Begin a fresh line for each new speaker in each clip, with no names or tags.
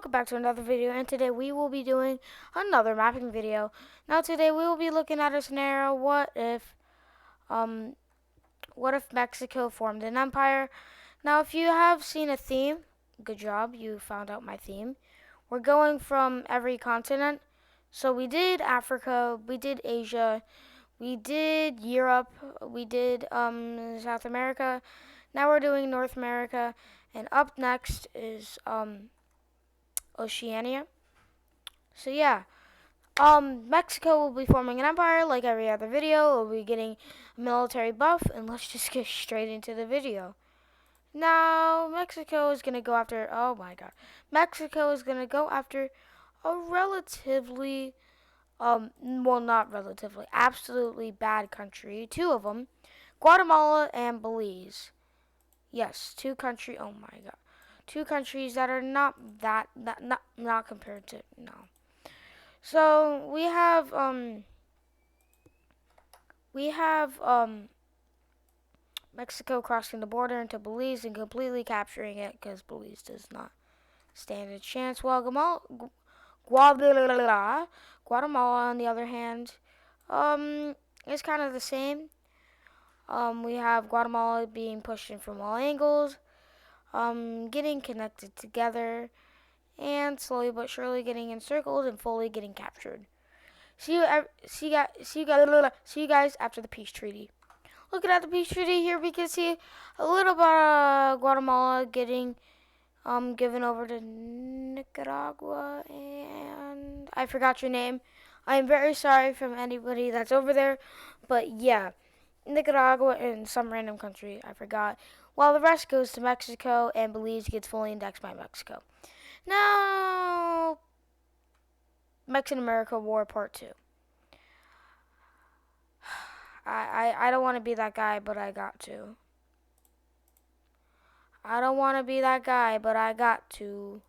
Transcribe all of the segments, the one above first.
welcome back to another video, and today we will be doing another mapping video. Now today we will be looking at a scenario, um what if Mexico formed an empire? Now if you have seen a theme, good job, you found out my theme. We're going from every continent. So we did Africa, we did Asia, we did Europe, we did South America. Now we're doing North America, and up next is Oceania. So yeah, Mexico will be forming an empire like every other video. We'll be getting a military buff, and let's just get straight into the video. Now, Mexico is gonna go after. Oh my God, Mexico is gonna go after a relatively, well, not relatively, absolutely bad country. Two of them, Guatemala and Belize. Yes, Oh my God, two countries that are not compared to no. So we have Mexico crossing the border into Belize and completely capturing it because Belize does not stand a chance. While Guatemala, on the other hand, is kind of the same. We have Guatemala being pushed in from all angles, getting connected together, and slowly but surely getting encircled and fully getting captured. See you guys after the peace treaty. Looking at the peace treaty here, we can see a little bit of Guatemala getting given over to Nicaragua, and I forgot your name. I am very sorry from anybody that's over there, but yeah, Nicaragua and some random country I forgot. While the rest goes to Mexico, and Belize gets fully indexed by Mexico. Now, Mexican-America War Part 2. I don't want to be that guy, but I got to. I don't want to be that guy, but I got to.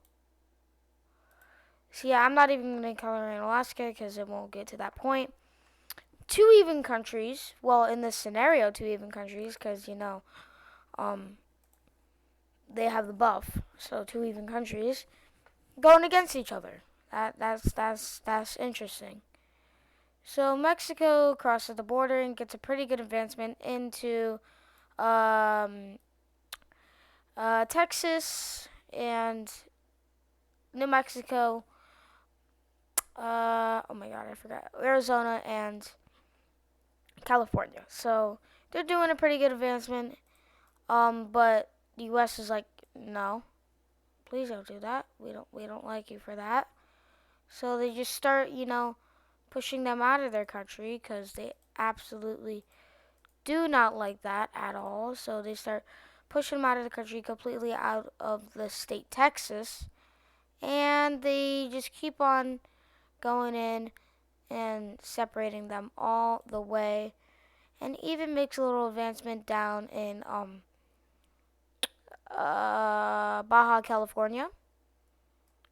See, I'm not even going to color in Alaska because it won't get to that point. Two even countries. Well, in this scenario, two even countries because, they have the buff. So two even countries going against each other. That's interesting. So Mexico crosses the border and gets a pretty good advancement into Texas and New Mexico. Oh my God, I forgot. Arizona and California. So they're doing a pretty good advancement. But the U.S. is like, no, please don't do that. We don't like you for that. So they just start, pushing them out of their country because they absolutely do not like that at all. So they start pushing them out of the country, completely out of the state Texas, and they just keep on going in and separating them all the way, and even makes a little advancement down in Baja California,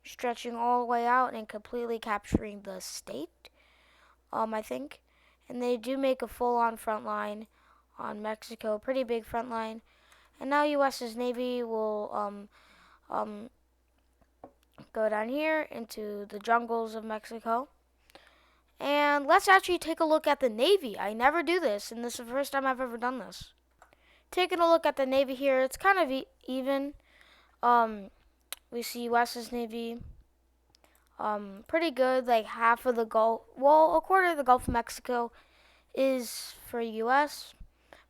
stretching all the way out and completely capturing the state, I think. And they do make a full-on front line on Mexico, pretty big front line. And now U.S.'s Navy will go down here into the jungles of Mexico. And let's actually take a look at the Navy. I never do this, and this is the first time I've ever done this. Taking a look at the Navy here, it's kind of even. We see U.S.'s Navy, pretty good. Like half of the Gulf, well, a quarter of the Gulf of Mexico is for U.S.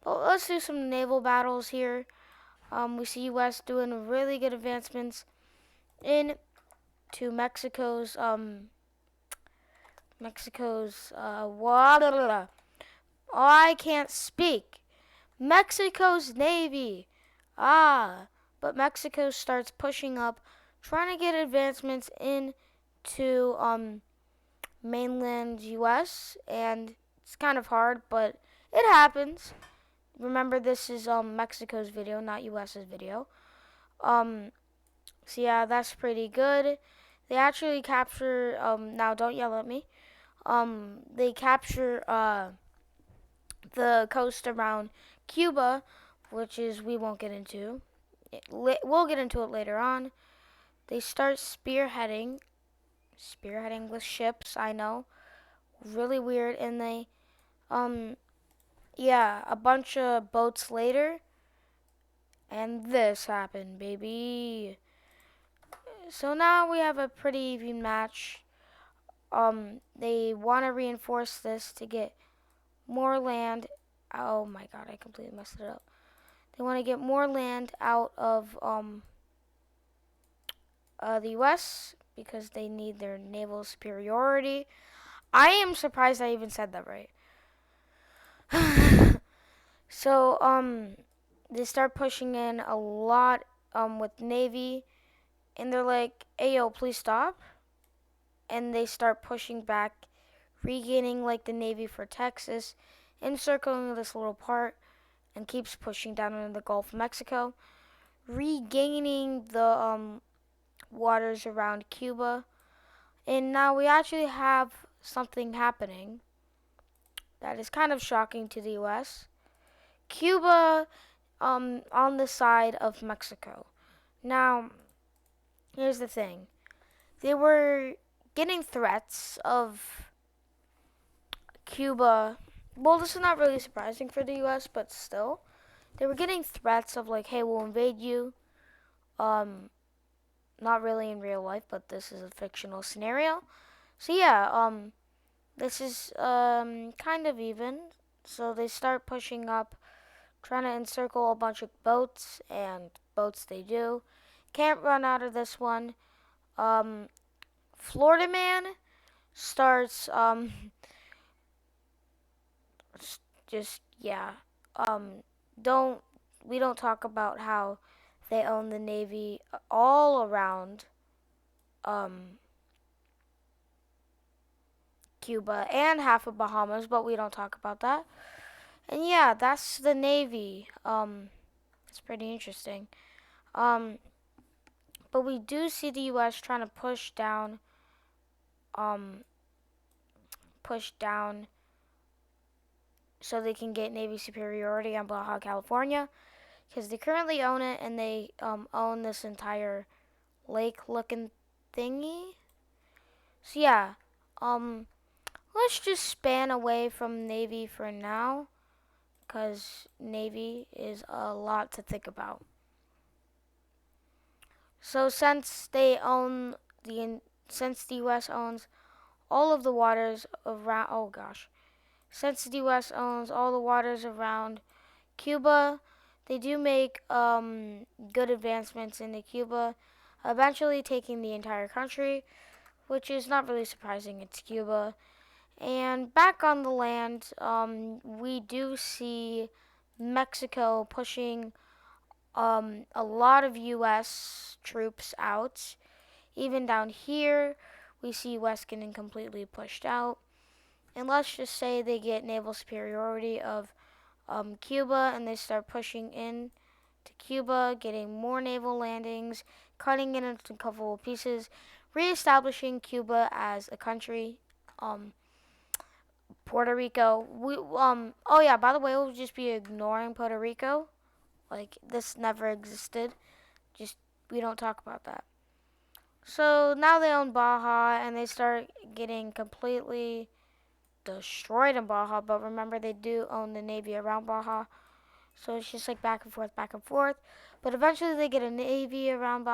But let's do some naval battles here. We see U.S. doing really good advancements into Mexico's I can't speak. Mexico's Navy. But Mexico starts pushing up, trying to get advancements into mainland U.S. and it's kind of hard, but it happens. Remember, this is Mexico's video, not U.S.'s video. So yeah, that's pretty good. They actually capture. Now don't yell at me. They capture the coast around Cuba, which is we won't get into. We'll get into it later on. they start spearheading with ships. I know, really weird. And they, um, yeah, a bunch of boats later, and this happened, baby. So now we have a pretty even match. They want to reinforce this to get more land. Oh my god, I completely messed it up. They want to get more land out of the U.S. because they need their naval superiority. I am surprised I even said that right. So they start pushing in a lot with Navy, and they're like, "Hey yo, please stop." And they start pushing back, regaining like the Navy for Texas, encircling this little part, and keeps pushing down into the Gulf of Mexico, regaining the waters around Cuba. And now we actually have something happening that is kind of shocking to the U.S. Cuba on the side of Mexico. Now, here's the thing. They were getting threats of Cuba. Well, this is not really surprising for the U.S., but still. They were getting threats of like, hey, we'll invade you. Um, Not really in real life, but this is a fictional scenario. So yeah, this is kind of even. So they start pushing up, trying to encircle a bunch of boats, and boats they do. Can't run out of this one. Um, Florida man starts just yeah. Um, don't we don't talk about how they own the navy all around um Cuba and half of Bahamas, but we don't talk about that. And yeah, that's the navy. It's pretty interesting. Um, but we do see the U.S. trying to um, push down so they can get Navy superiority on Baja California because they currently own it and they own this entire lake-looking thingy. So yeah, um, let's just span away from Navy for now because Navy is a lot to think about. So since the U.S. owns all of the waters around, oh gosh, since the U.S. owns all the waters around Cuba, they do make good advancements into Cuba, eventually taking the entire country, which is not really surprising. It's Cuba. And back on the land, we do see Mexico pushing a lot of U.S. troops out. Even down here, we see U.S. getting completely pushed out. And let's just say they get naval superiority of Cuba and they start pushing in to Cuba, getting more naval landings, cutting it into a couple of pieces, reestablishing Cuba as a country. Um, Puerto Rico. Oh yeah, by the way, we'll just be ignoring Puerto Rico. Like this never existed. Just we don't talk about that. So now they own Baja and they start getting completely destroyed in Baja. But remember, they do own the navy around Baja. So it's just like back and forth, back and forth. But eventually they get a navy around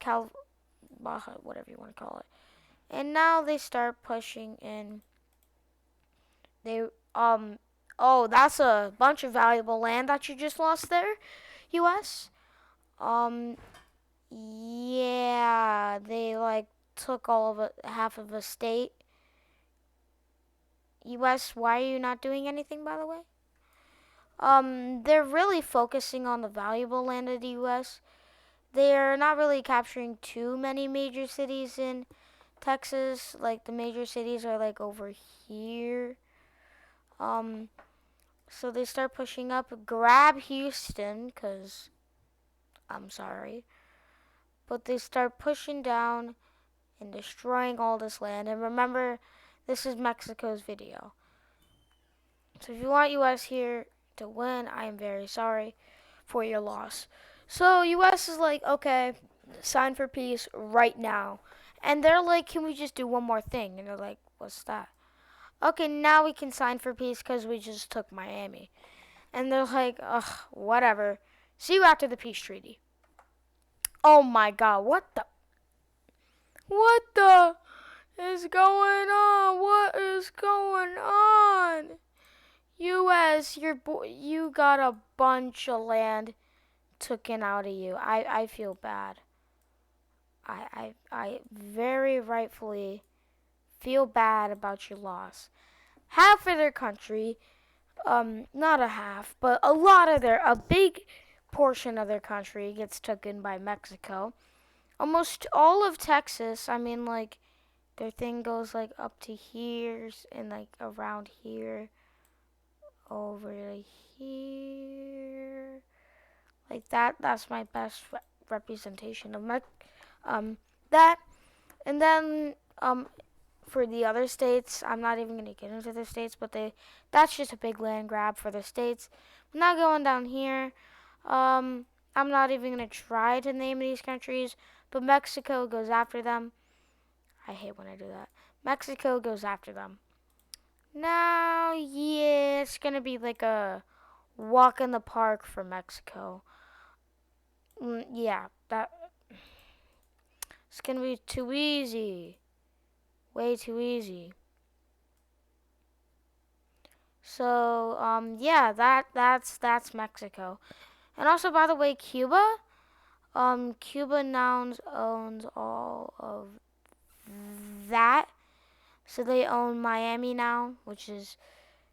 Cal, Baja, whatever you want to call it. And now they start pushing in. They oh, that's a bunch of valuable land that you just lost there, U.S. Um, yeah, they like took all of it, half of a state. U.S., why are you not doing anything, by the way? They're really focusing on the valuable land of the U.S. They're not really capturing too many major cities in Texas. Like the major cities are like over here. Um, so they start pushing up, grab Houston, cause I'm sorry, but they start pushing down and destroying all this land. And remember, this is Mexico's video. So if you want U.S. here to win, I am very sorry for your loss. So U.S. is like, okay, sign for peace right now. And they're like, can we just do one more thing? And they're like, what's that? Okay, now we can sign for peace because we just took Miami. And they're like, ugh, whatever. See you after the peace treaty. Oh my god, what the? What the is going on? What is going on? U.S., you got a bunch of land taken out of you. I feel bad. I very rightfully feel bad about your loss. Half of their country, not a half, but a big portion of their country gets taken by Mexico. Almost all of Texas, I mean, like, their thing goes, like, up to here and, like, around here, over to here. Like, that's my best representation of that. And then, for the other states, I'm not even going to get into the states, but that's just a big land grab for the states. I'm not going down here. I'm not even going to try to name these countries, but Mexico goes after them. I hate when I do that. Mexico goes after them. Now, yeah, it's going to be like a walk in the park for Mexico. Yeah, it's going to be too easy. Way too easy. So, yeah, that's Mexico. And also, by the way, Cuba, Cuba now owns all of that. So they own Miami now, which is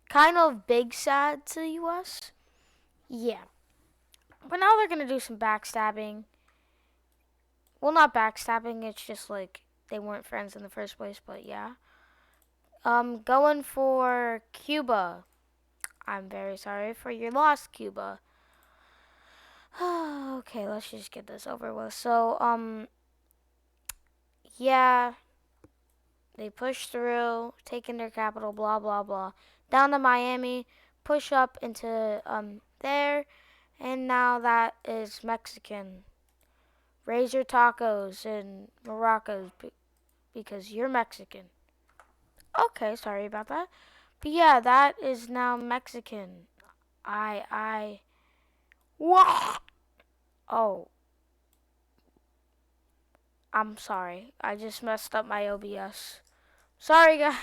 kind of big sad to the U.S. Yeah. But now they're going to do some backstabbing. Well, not backstabbing, it's just like they weren't friends in the first place, but yeah. Going for Cuba. I'm very sorry for your loss, Cuba. Okay, let's just get this over with. So, yeah, they push through, taking their capital, blah, blah, blah. Down to Miami, push up into, there, and now that is Mexican. Raise your tacos in Morocco because you're Mexican. Okay, sorry about that. But yeah, that is now Mexican. What? Oh, I'm sorry. I just messed up my OBS. Sorry, guys.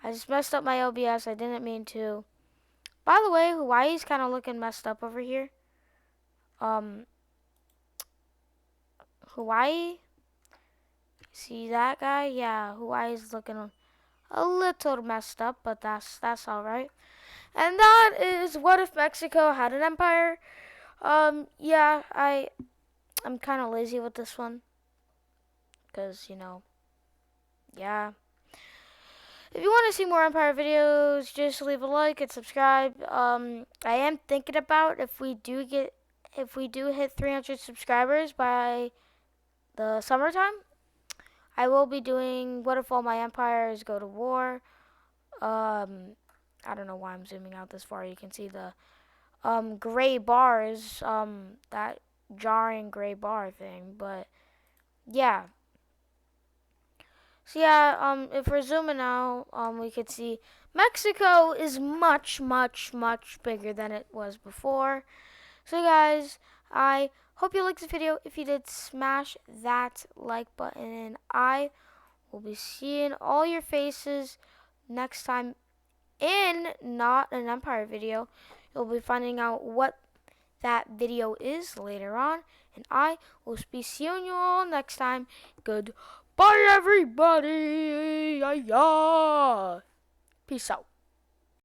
I just messed up my OBS. I didn't mean to. By the way, Hawaii's kind of looking messed up over here. Um, Hawaii. See that guy? Yeah, Hawaii's looking a little messed up, but that's all right. And that is what if Mexico had an empire. Yeah, I'm kind of lazy with this one, cause yeah. If you want to see more Empire videos, just leave a like and subscribe. I am thinking about if we do hit 300 subscribers by the summertime, I will be doing what if all my empires go to war. I don't know why I'm zooming out this far. You can see the gray bars, that jarring gray bar thing, but yeah. So yeah, if we're zooming out, we could see Mexico is much, much, much bigger than it was before. So guys, I hope you liked this video. If you did, smash that like button, and I will be seeing all your faces next time in Not an Empire video. You'll be finding out what that video is later on, and I will be seeing you all next time. Goodbye, everybody. Yeah. Peace out.